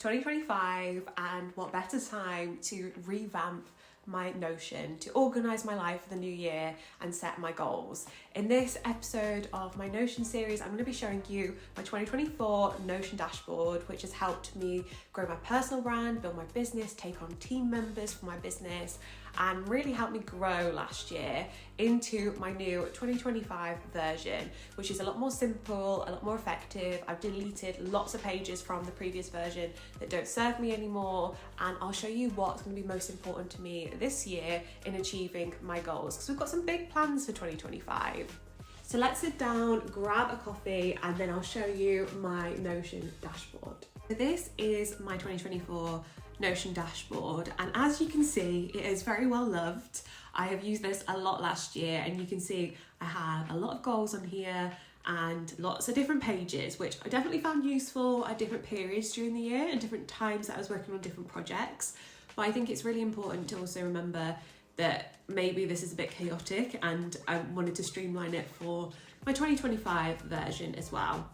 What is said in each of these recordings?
2025, and what better time to revamp my Notion, to organise my life for the new year and set my goals. In this episode of my Notion series, I'm going to be showing you my 2024 Notion dashboard, which has helped me grow my personal brand, build my business, take on team members for my business, and really helped me grow last year into my new 2025 version, which is a lot more simple, a lot more effective. I've deleted lots of pages from the previous version that don't serve me anymore, and I'll show you what's going to be most important to me this year in achieving my goals, because we've got some big plans for 2025. So let's sit down, grab a coffee, and then I'll show you my Notion dashboard. So this is my 2024 Notion dashboard, and as you can see, it is very well loved. I have used this a lot last year, and you can see I have a lot of goals on here and lots of different pages, which I definitely found useful at different periods during the year and different times that I was working on different projects. But I think it's really important to also remember that maybe this is a bit chaotic, and I wanted to streamline it for my 2025 version as well.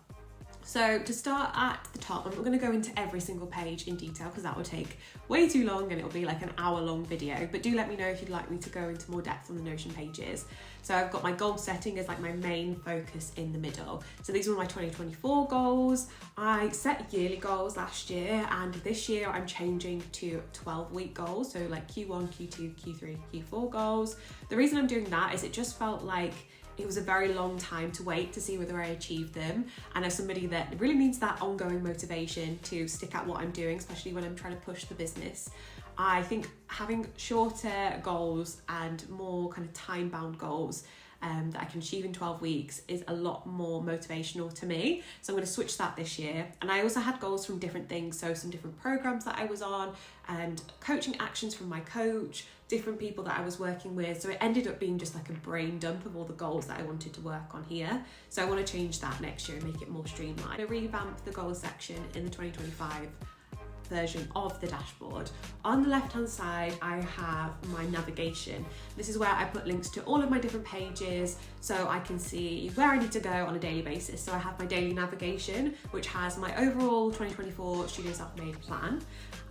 So to start at the top, I'm not going to go into every single page in detail because that will take way too long and it'll be like an hour-long video, but do let me know if you'd like me to go into more depth on the Notion pages. So I've got my goal setting as like my main focus in the middle. So these were my 2024 goals. I set yearly goals last year, and this year I'm changing to 12-week goals. So like Q1, Q2, Q3, Q4 goals. The reason I'm doing that is it just felt like it was a very long time to wait to see whether I achieved them. And as somebody that really needs that ongoing motivation to stick at what I'm doing, especially when I'm trying to push the business, I think having shorter goals and more kind of time-bound goals that I can achieve in 12 weeks is a lot more motivational to me. So I'm going to switch that this year. And I also had goals from different things, so some different programs that I was on and coaching actions from my coach, different people that I was working with. So it ended up being just like a brain dump of all the goals that I wanted to work on here. So I want to change that next year and make it more streamlined. I'm going to revamp the goals section in the 2025 version of the dashboard. On the left hand side, I have my navigation. This is where I put links to all of my different pages so I can see where I need to go on a daily basis. So I have my daily navigation, which has my overall 2024 Studio Self-Made plan.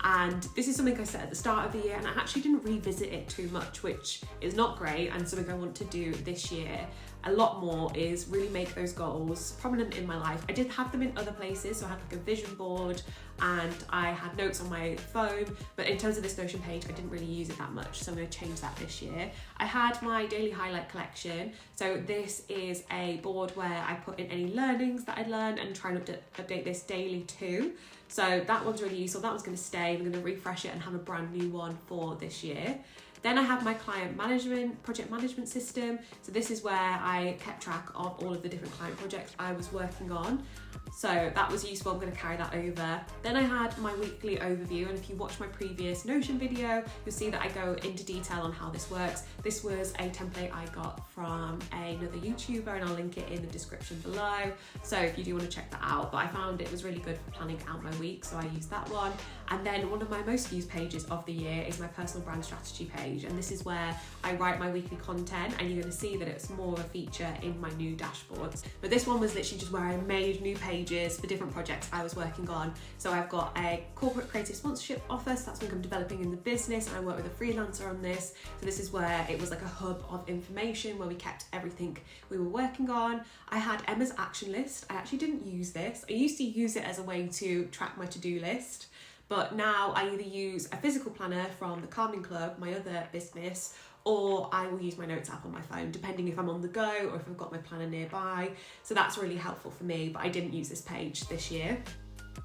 And this is something I set at the start of the year, and I actually didn't revisit it too much, which is not great, and something I want to do this year a lot more is really make those goals prominent in my life. I did have them in other places, so I had like a vision board and I had notes on my phone, but in terms of this Notion page, I didn't really use it that much, so I'm going to change that this year. I had my daily highlight collection, so this is a board where I put in any learnings that I'd learned and try and update this daily too. So that one's really useful. That one's going to stay. I'm going to refresh it and have a brand new one for this year. Then I have my client management, project management system. So this is where I kept track of all of the different client projects I was working on. So that was useful. I'm going to carry that over. Then I had my weekly overview, and if you watch my previous Notion video, you'll see that I go into detail on how this works. This was a template I got from another YouTuber, and I'll link it in the description below. So if you do want to check that out, but I found it was really good for planning out my week, so I used that one. And then one of my most used pages of the year is my personal brand strategy page, and this is where I write my weekly content, and you're going to see that it's more of a feature in my new dashboards. But this one was literally just where I made new pages for different projects I was working on. So I've got a corporate creative sponsorship offer, so that's something I'm developing in the business, and I work with a freelancer on this. So this is where it was like a hub of information where we kept everything we were working on. I had Emma's action list. I actually didn't use this. I used to use it as a way to track my to-do list, but now I either use a physical planner from the Calming Club, my other business, or I will use my notes app on my phone, depending if I'm on the go or if I've got my planner nearby. So that's really helpful for me, but I didn't use this page this year.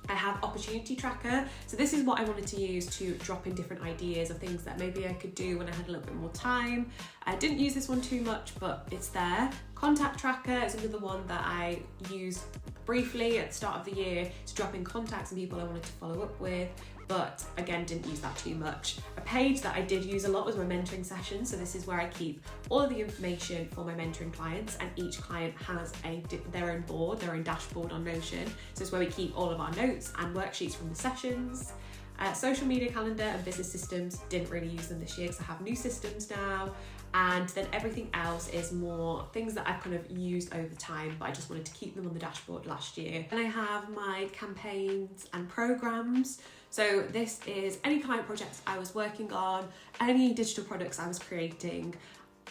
I have opportunity tracker. So this is what I wanted to use to drop in different ideas of things that maybe I could do when I had a little bit more time. I didn't use this one too much, but it's there. Contact tracker is another one that I used briefly at the start of the year to drop in contacts and people I wanted to follow up with, but again, didn't use that too much. A page that I did use a lot was my mentoring session. So this is where I keep all of the information for my mentoring clients, and each client has their own board, their own dashboard on Notion. So it's where we keep all of our notes and worksheets from the sessions. Social media calendar and business systems, didn't really use them this year because I have new systems now. And then everything else is more things that I've kind of used over time, but I just wanted to keep them on the dashboard last year. And I have my campaigns and programs. So this is any client projects I was working on, any digital products I was creating,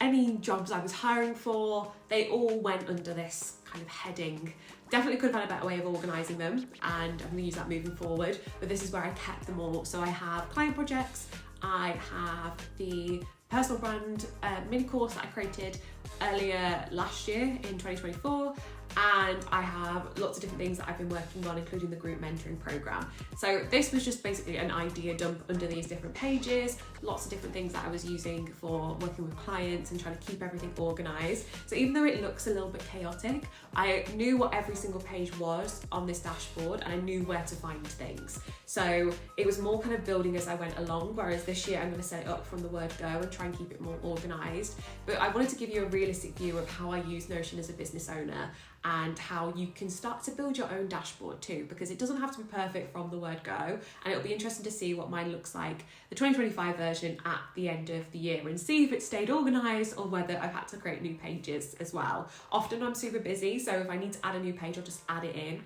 any jobs I was hiring for, they all went under this kind of heading. Definitely could have had a better way of organising them, and I'm going to use that moving forward, but this is where I kept them all. So I have client projects, I have the personal brand mini course that I created earlier last year in 2024, and I have lots of different things that I've been working on, including the group mentoring program. So this was just basically an idea dump under these different pages, lots of different things that I was using for working with clients and trying to keep everything organised. So even though it looks a little bit chaotic, I knew what every single page was on this dashboard and I knew where to find things. So it was more kind of building as I went along, whereas this year I'm going to set it up from the word go and try and keep it more organised. But I wanted to give you a realistic view of how I use Notion as a business owner and how you can start to build your own dashboard too, because it doesn't have to be perfect from the word go, and it'll be interesting to see what mine looks like, the 2025 version, at the end of the year, and see if it stayed organised or whether I've had to create new pages as well. Often I'm super busy, so if I need to add a new page, I'll just add it in.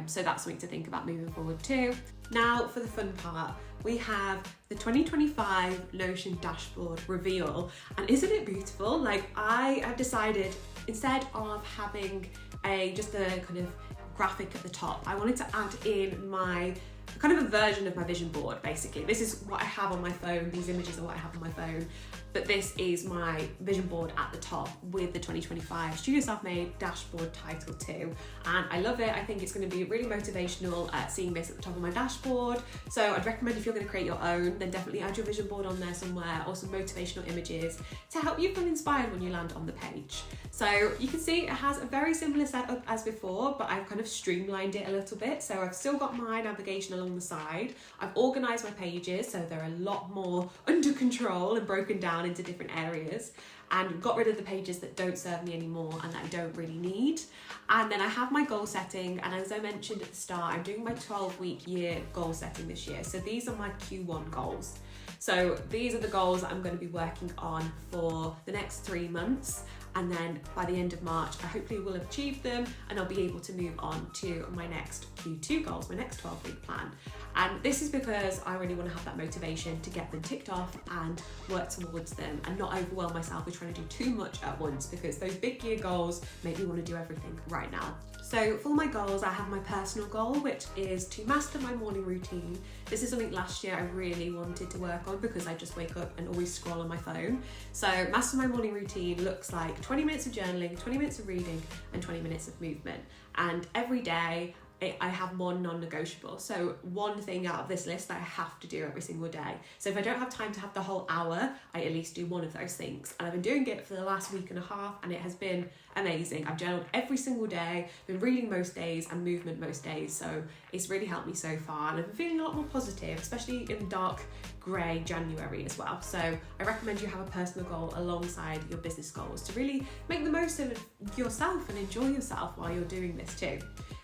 So that's something to think about moving forward too. Now for the fun part, we have the 2025 Notion dashboard reveal, and isn't it beautiful? Like, I have decided, instead of having just a kind of graphic at the top, I wanted to add in my kind of a version of my vision board. Basically, this is what I have on my phone, these images are what I have on my phone, but this is my vision board at the top with the 2025 Studio Self-Made dashboard title too, and I love it. I think it's going to be really motivational seeing this at the top of my dashboard. So I'd recommend, if you're going to create your own, then definitely add your vision board on there somewhere, or some motivational images to help you feel inspired when you land on the page. So you can see it has a very similar setup as before, but I've kind of streamlined it a little bit. So I've still got my navigation along the side. I've organised my pages so they're a lot more under control and broken down into different areas, and got rid of the pages that don't serve me anymore and that I don't really need. And then I have my goal setting, and as I mentioned at the start, I'm doing my 12-week year goal setting this year. So these are my Q1 goals. So these are the goals that I'm going to be working on for the next 3 months. And then by the end of March, I hopefully will have achieved them, and I'll be able to move on to my next Q2 goals, my next 12-week plan. And this is because I really want to have that motivation to get them ticked off and work towards them, and not overwhelm myself with trying to do too much at once, because those big year goals make me want to do everything right now. So for my goals, I have my personal goal, which is to master my morning routine. This is something last year I really wanted to work on because I just wake up and always scroll on my phone. So master my morning routine looks like 20 minutes of journaling, 20 minutes of reading, and 20 minutes of movement. And every day I have one non-negotiable. So one thing out of this list that I have to do every single day. So if I don't have time to have the whole hour, I at least do one of those things. And I've been doing it for the last week and a half, and it has been amazing. I've journaled every single day, been reading most days and movement most days. So it's really helped me so far. And I've been feeling a lot more positive, especially in dark grey January as well. So I recommend you have a personal goal alongside your business goals to really make the most of yourself and enjoy yourself while you're doing this too.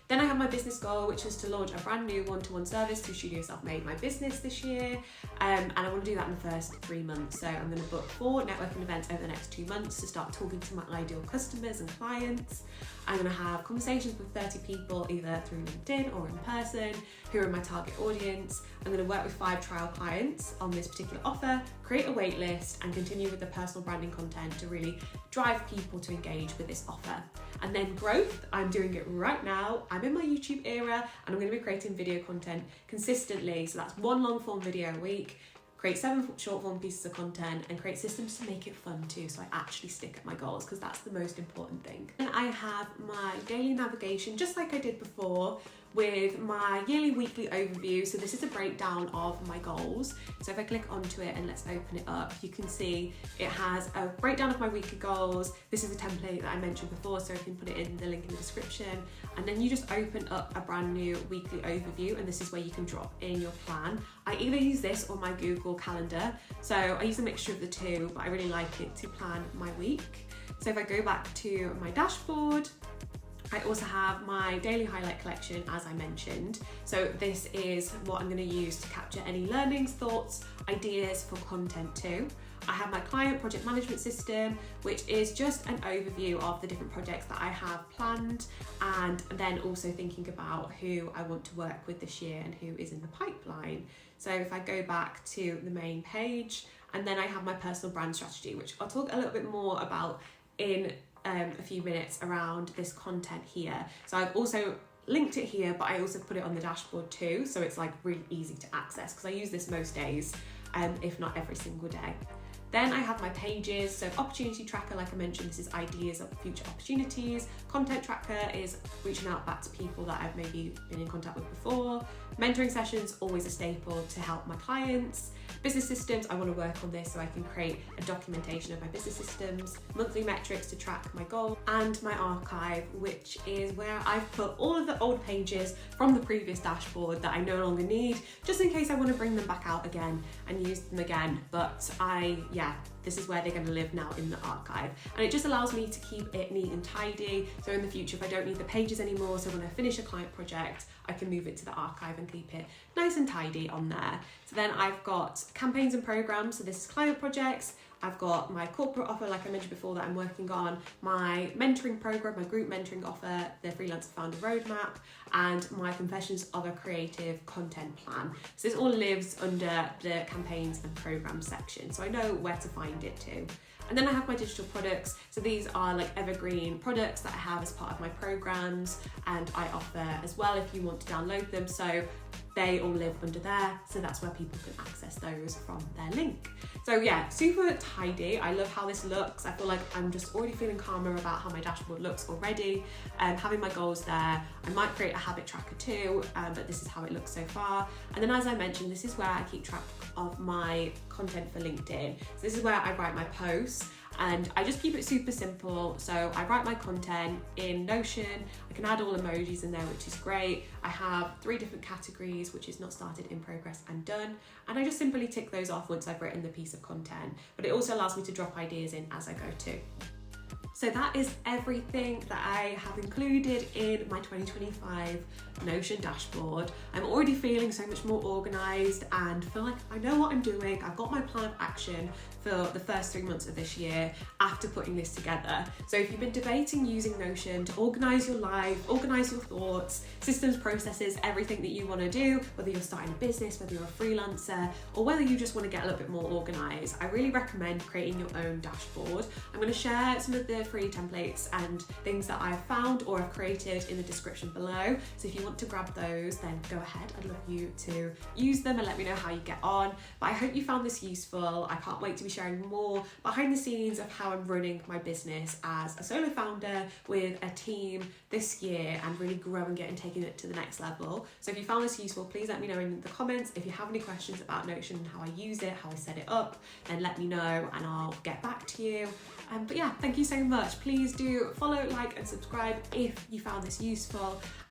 Then I have my business goal, which is to launch a brand new one-to-one service through Studio Self-Made, my business, this year. And I want to do that in the first 3 months. So I'm going to book 4 networking events over the next 2 months to start talking to my ideal customers and clients. I'm going to have conversations with 30 people, either through LinkedIn or in person, who are my target audience. I'm going to work with 5 trial clients on this particular offer, create a wait list, and continue with the personal branding content to really drive people to engage with this offer. And then growth, I'm doing it right now. I'm in my YouTube era, and I'm going to be creating video content consistently. So that's 1 long form video a week, create 7 short form pieces of content, and create systems to make it fun too, so I actually stick at my goals, because that's the most important thing. And I have my daily navigation, just like I did before, with my yearly weekly overview. So this is a breakdown of my goals. So if I click onto it and let's open it up, you can see it has a breakdown of my weekly goals. This is a template that I mentioned before, so I can put it in the link in the description. And then you just open up a brand new weekly overview, and this is where you can drop in your plan. I either use this or my Google Calendar. So I use a mixture of the two, but I really like it to plan my week. So if I go back to my dashboard, I also have my daily highlight collection, as I mentioned. So this is what I'm going to use to capture any learnings, thoughts, ideas for content too. I have my client project management system, which is just an overview of the different projects that I have planned, and then also thinking about who I want to work with this year and who is in the pipeline. So if I go back to the main page, and then I have my personal brand strategy, which I'll talk a little bit more about in a few minutes around this content here. So I've also linked it here, but I also put it on the dashboard too, so it's like really easy to access because I use this most days, if not every single day. Then I have my pages, so opportunity tracker, like I mentioned, this is ideas of future opportunities. Content tracker is reaching out back to people that I've maybe been in contact with before. Mentoring sessions, always a staple to help my clients. Business systems, I want to work on this so I can create a documentation of my business systems. Monthly metrics to track my goal. And my archive, which is where I've put all of the old pages from the previous dashboard that I no longer need, just in case I want to bring them back out again and use them again. But this is where they're going to live now, in the archive. And it just allows me to keep it neat and tidy. So in the future, if I don't need the pages anymore, so when I finish a client project, I can move it to the archive and keep it nice and tidy on there. So then I've got campaigns and programs. So this is client projects. I've got my corporate offer, like I mentioned before, that I'm working on, my mentoring program, my group mentoring offer, the Freelancer Founder Roadmap, and my Confessions of a Creative content plan. So this all lives under the campaigns and programs section, so I know where to find it too. And then I have my digital products. So these are like evergreen products that I have as part of my programs, and I offer as well if you want to download them. So they all live under there, so that's where people can access those from their link. So yeah, super tidy. I love how this looks. I feel like I'm just already feeling calmer about how my dashboard looks already. Having my goals there. I might create a habit tracker too, but this is how it looks so far. And then, as I mentioned, this is where I keep track of my content for LinkedIn. So this is where I write my posts, and I just keep it super simple. So I write my content in Notion. I can add all emojis in there, which is great. I have 3 different categories, which is not started, in progress, and done. And I just simply tick those off once I've written the piece of content. But it also allows me to drop ideas in as I go too. So that is everything that I have included in my 2025 Notion dashboard. I'm already feeling so much more organised and feel like I know what I'm doing. I've got my plan of action for the first 3 months of this year after putting this together. So if you've been debating using Notion to organise your life, organise your thoughts, systems, processes, everything that you want to do, whether you're starting a business, whether you're a freelancer, or whether you just want to get a little bit more organised, I really recommend creating your own dashboard. I'm going to share some of the free templates and things that I've found or have created in the description below. So if you want to grab those, then go ahead. I'd love you to use them and let me know how you get on. But I hope you found this useful. I can't wait to be sharing more behind the scenes of how I'm running my business as a solo founder with a team this year and really growing it and taking it to the next level. So if you found this useful, please let me know in the comments. If you have any questions about Notion and how I use it, how I set it up, then let me know and I'll get back to you. But yeah, thank you so much. Please do follow, like, and subscribe if you found this useful.